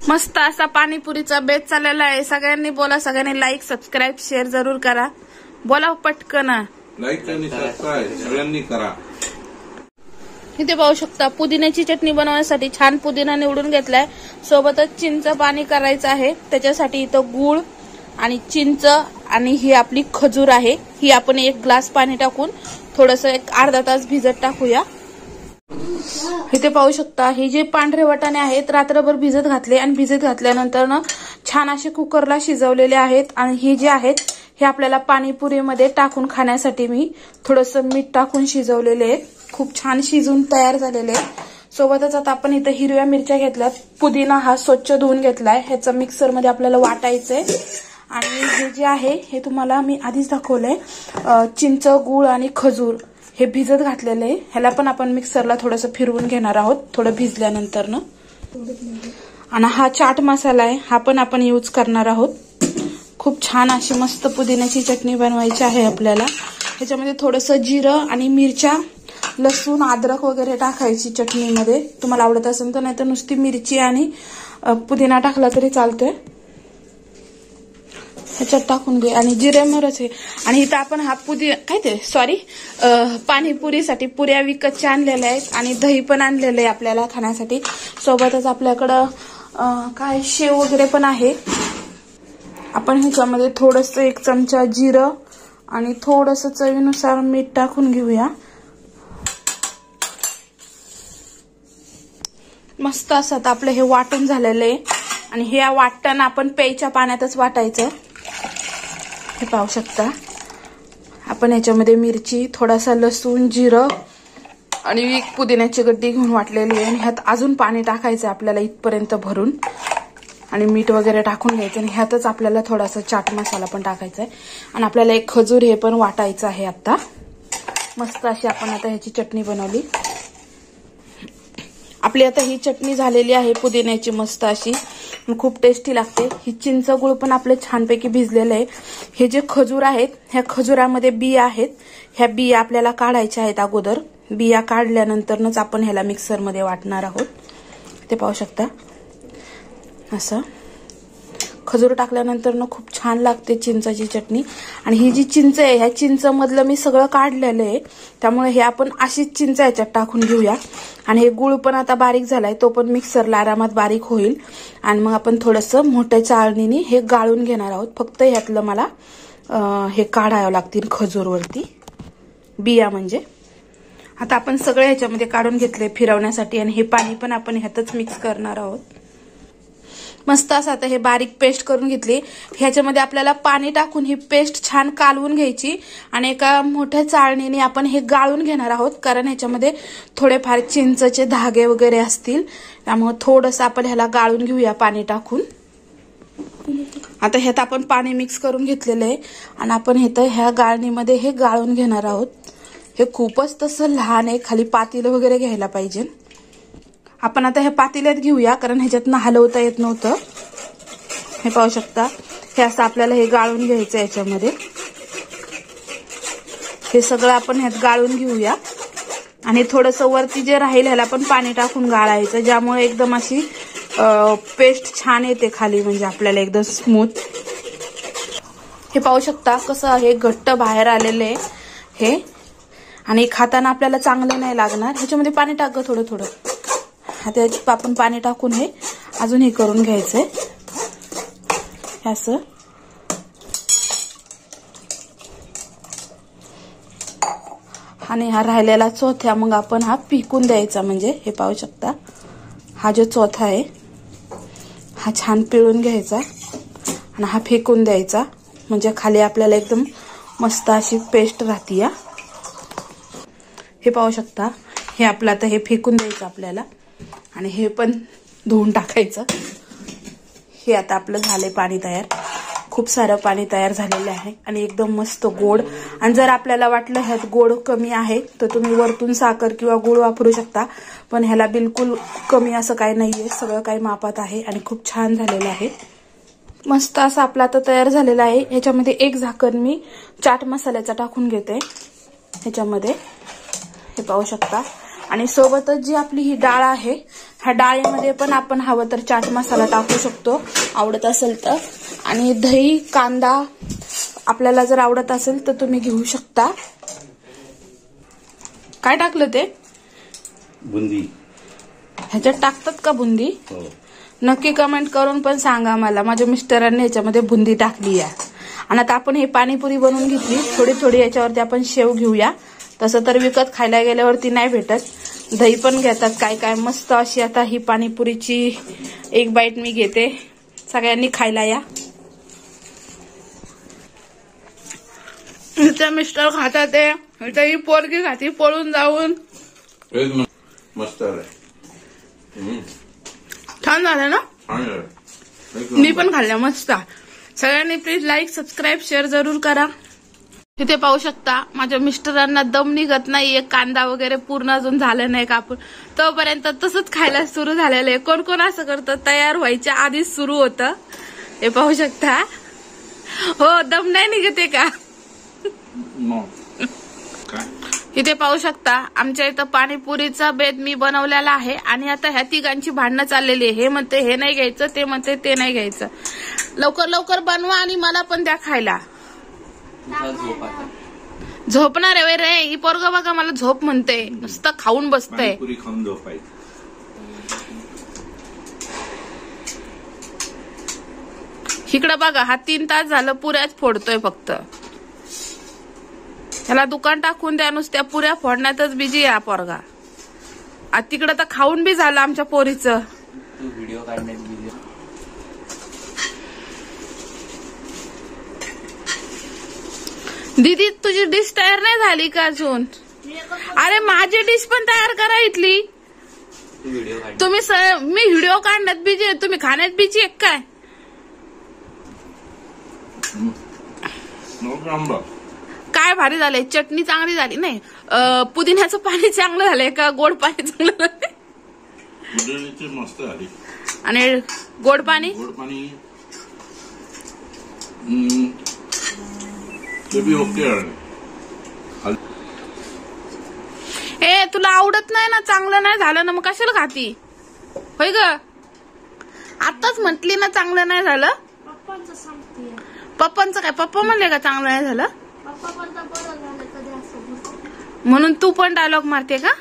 मस्त असा पाणीपुरीचा बेत चाललेला आहे। सगळ्यांनी बोला, सगळ्यांनी लाईक सबस्क्राईब शेअर जरूर करा। बोला पटकन लाईक आणि सबस्क्राईब सगळ्यांनी करा। इथे पाहू शकता पुदिन्याची चटणी बनवण्यासाठी छान पुदिना निवडून घेतलाय, सोबतच चिंच पाणी करायचं आहे। त्याच्यासाठी इथं गूळ आणि चिंच आणि ही आपली खजूर आहे, ही आपण 1 ग्लास पाणी टाकून थोडस एक अर्धा तास भिजत टाकूया। इथे पाहू शकता हे जे पांढरे वाटाणे आहेत रात्रभर भिजत घातले आणि भिजत घातल्यानंतर ना छान असे कुकरला शिजवलेले आहेत। आणि हे जे आहेत हे आपल्याला पाणीपुरीमध्ये टाकून खाण्यासाठी मी थोडंसं मीठ टाकून शिजवलेले आहेत, खूप छान शिजून तयार झालेले आहेत। सोबतच आता आपण इथे हिरव्या मिरच्या घेतल्यात, पुदिना हा स्वच्छ धुवून घेतलाय, ह्याचं मिक्सर मध्ये आपल्याला वाटायचंय। आणि हे जे आहे हे तुम्हाला मी आधीच दाखवलंय, चिंच गूळ आणि खजूर हे भिजत घातलेले आहे, ह्याला पण आपण मिक्सरला थोडंसं फिरवून घेणार आहोत थोडं भिजल्यानंतर ना। आणि हा चाट मसाला आहे, हा पण आपण यूज करणार आहोत। खूप छान अशी मस्त पुदिन्याची चटणी बनवायची आहे आपल्याला। ह्याच्यामध्ये थोडंसं जिरं आणि मिरच्या, लसूण, अद्रक वगैरे टाकायची चटणीमध्ये, तुम्हाला आवडत असेल तर, नाही तर नुसती मिरची आणि पुदिना टाकला तरी चालतोय। ह्याच्यात टाकून घे आणि जिरे मोहरीचे। आणि इथं आपण हा पाणीपुरीसाठी पुऱ्या विकतच्या आणलेल्या आहेत आणि दही पण आणलेलं आहे आपल्याला खाण्यासाठी। सोबतच आपल्याकडं काय शेव वगैरे पण आहे। आपण ह्याच्यामध्ये थोडंसं 1 चमचा जिरं आणि थोडंसं चवीनुसार मीठ टाकून घेऊया। मस्त असं आपलं हे वाटण झालेलं आहे आणि हे वाटण आपण प्यायच्या पाण्यातच वाटायचं। हे पाहू शकता आपण ह्याच्यामध्ये मिरची, थोडासा लसूण, जिरं आणि 1 पुदिन्याची गड्डी घेऊन वाटलेली आहे। आणि ह्यात अजून पाणी टाकायचं आपल्याला इथपर्यंत भरून आणि मीठ वगैरे टाकून घ्यायचं। आणि ह्यातच आपल्याला थोडासा चाट मसाला पण टाकायचा आहे आणि आपल्याला 1 खजूर हे पण वाटायचं आहे। आता मस्त अशी आपण आता ह्याची चटणी बनवली। आपली आता ही चटणी झालेली आहे पुदिन्याची मस्त अशी, खूप टेस्टी लागते। ही चिंच गुळ पण आपले छानपैकी भिजलेलं आहे। हे जे खजूर आहेत ह्या खजुरामध्ये बिया आहेत, ह्या बिया आपल्याला काढायच्या आहेत अगोदर। बिया काढल्यानंतरच आपण ह्याला मिक्सर मध्ये वाटणार आहोत। ते पाहू शकता असं खजूर टाकल्यानंतर ना खूप छान लागते चिंचाची चटणी। आणि ही जी चिंच आहे ह्या चिंच मधलं मी सगळं काढलेलं आहे, त्यामुळे हे आपण अशीच चिंच याच्यात टाकून घेऊया। आणि हे गुळ पण आता बारीक झालाय, तो पण मिक्सरला आरामात बारीक होईल। आणि मग आपण थोडंसं मोठ्या चाळणीने हे गाळून घेणार आहोत। फक्त ह्यातलं मला हे काढावं लागतील खजूरवरती बिया म्हणजे। आता आपण सगळं ह्याच्यामध्ये काढून घेतले फिरवण्यासाठी आणि हे पाणी पण आपण ह्यातच मिक्स करणार आहोत। मस्त असं आता हे बारीक पेस्ट करून घेतली। ह्याच्यामध्ये आपल्याला पाणी टाकून ही पेस्ट छान कालवून घ्यायची आणि एका मोठ्या चाळणीने आपण हे गाळून घेणार आहोत, कारण ह्याच्यामध्ये थोडेफार चिंचचे धागे वगैरे असतील, त्यामुळे थोडंसं आपण ह्याला गाळून घेऊया पाणी टाकून। आता ह्यात आपण पाणी मिक्स करून घेतलेलं आहे आणि आपण ह्या गाळणीमध्ये हे गाळून घेणार आहोत। हे खूपच तसं लहान आहे, खाली पातेलं वगैरे घ्यायला पाहिजे। आपण आता हे पातेल्यात घेऊया, कारण ह्याच्यातनं हलवता येत नव्हतं। हे पाहू शकता हे असं आपल्याला हे गाळून घ्यायचं याच्यामध्ये। हे सगळं आपण ह्यात गाळून घेऊया आणि थोडंसं वरती जे राहील ह्याला पण पाणी टाकून गाळायचं, ज्यामुळे एकदम अशी पेस्ट छान येते खाली, म्हणजे आपल्याला एकदम स्मूथ। हे पाहू शकता कसं हे घट्ट बाहेर आलेलं आहे हे, आणि खाताना आपल्याला चांगलं नाही लागणार। ह्याच्यामध्ये पाणी टाक थोडं थोडं। आता आपण पाणी टाकून हे अजून हे करून घ्यायचंय असं। आणि हा राहिलेला चोथा मग आपण हा पिकून द्यायचा, म्हणजे हे पाहू शकता हा जो चोथा आहे हा छान पिळून घ्यायचा आणि हा फेकून द्यायचा, म्हणजे खाली आपल्याला एकदम मस्त अशी पेस्ट राहते। हे पाहू शकता हे आपलं आता हे फेकून द्यायचं आपल्याला आणि हे पण धुवून टाकायचं। हे आता आपलं झालंय पाणी तयार, खूप सारं पाणी तयार झालेलं आहे आणि एकदम मस्त गोड। आणि जर आपल्याला वाटलं ह्यात गोड कमी आहे तर तुम्ही वरतून साखर किंवा गुळ वापरू शकता, पण ह्याला बिलकुल कमी असं काही नाहीये, सगळं काही मापात आहे आणि खूप छान झालेलं आहे। मस्त असं आपलं आता तयार झालेलं आहे। ह्याच्यामध्ये 1 झाकण मी चाट मसाल्याचा टाकून घेते ह्याच्यामध्ये, हे पाहू शकता। आणि सोबतच जी आपली ही डाळ आहे ह्या डाळीमध्ये पण आपण हवं तर चाट मसाला टाकू शकतो आवडत असेल तर. आणि दही कांदा आपल्याला जर आवडत असेल तर तुम्ही घेऊ शकता. काय टाकलं ते? बुंदी. ह्याच्यात टाकतात का बुंदी? नक्की कमेंट करून पण सांगा मला. माझ्या मिस्टरांनी ह्याच्यामध्ये बुंदी टाकली आहे. आणि आता आपण हे पाणीपुरी बनवून घेतली. थोडी थोडी याच्यावरती आपण शेव घेऊया. तसं तर विकत खायला गेल्यावरती नाही भेटत. दही पण घेतात काय काय. मस्त अशी आता ही पाणीपुरीची एक बाईट मी घेते. सगळ्यांनी खायला या. इथे मिस्टर खातात ते, इथे ही पोरगी खाती पळून जाऊन. मस्त आहे. छान झालं ना? मी पण खाल्ल्या मस्त. सगळ्यांनी प्लीज लाईक सबस्क्राईब शेअर जरूर करा. तिथे पाहू शकता माझ्या मिस्टरांना दम निघत नाहीये. कांदा वगैरे पूर्ण अजून झालं नाही कापून, तोपर्यंत तसंच खायला सुरू झालेलं आहे. कोण कोण असं करतं, तयार व्हायच्या आधीच सुरू होतं. हे पाहू शकता. हो, दम नाही निघते का? इथे पाहू शकता आमच्या इथं पाणीपुरीचा बेत मी बनवलेला आहे. आणि आता ह्या तिघांची भांडणं चाललेली आहे. हे म्हणते हे नाही घ्यायचं, ते म्हणते ते नाही घ्यायचं. लवकर लवकर बनवा आणि मला पण द्या खायला. झोपणार आहे रे ही पोरग. बघा मला झोप म्हणते, नुसतं खाऊन बसतंय. इकडं बघा हा 3 तास झालं पुऱ्याच फोडतोय फक्त. त्याला दुकान टाकून द्या, नुसत्या पुऱ्या फोडण्यातच बिजी आहे पोरगा. तिकडं तर खाऊन बी झालं आमच्या पोरीचं. व्हिडिओ काढण्यात बिजी. दीदी तुझी डिश तयार नाही झाली का अजून? अरे माझी डिश पण तयार करा इथली. तुम्ही मी व्हिडिओ काढण्यात बिजी आहे, तुम्ही खाण्यात बिजी आहे काय? काय भारी झालंय. चटणी चांगली झाली नाही. पुदिन्याचं पाणी चांगलं झालंय का गोड पाणी चांगलं झालंय? पुदिन्याची मस्त झाली. आणि गोड पाणी ते बी ओके. ए तुला आवडत नाही ना, चांगलं नाही झालं ना, मग कशाला खाती होय ग? आताच म्हटली ना चांगलं नाही झालं. पप्पांचं काय? पप्पा म्हणले का चांगलं नाही झालं? म्हणून तू पण डायलॉग मारते का?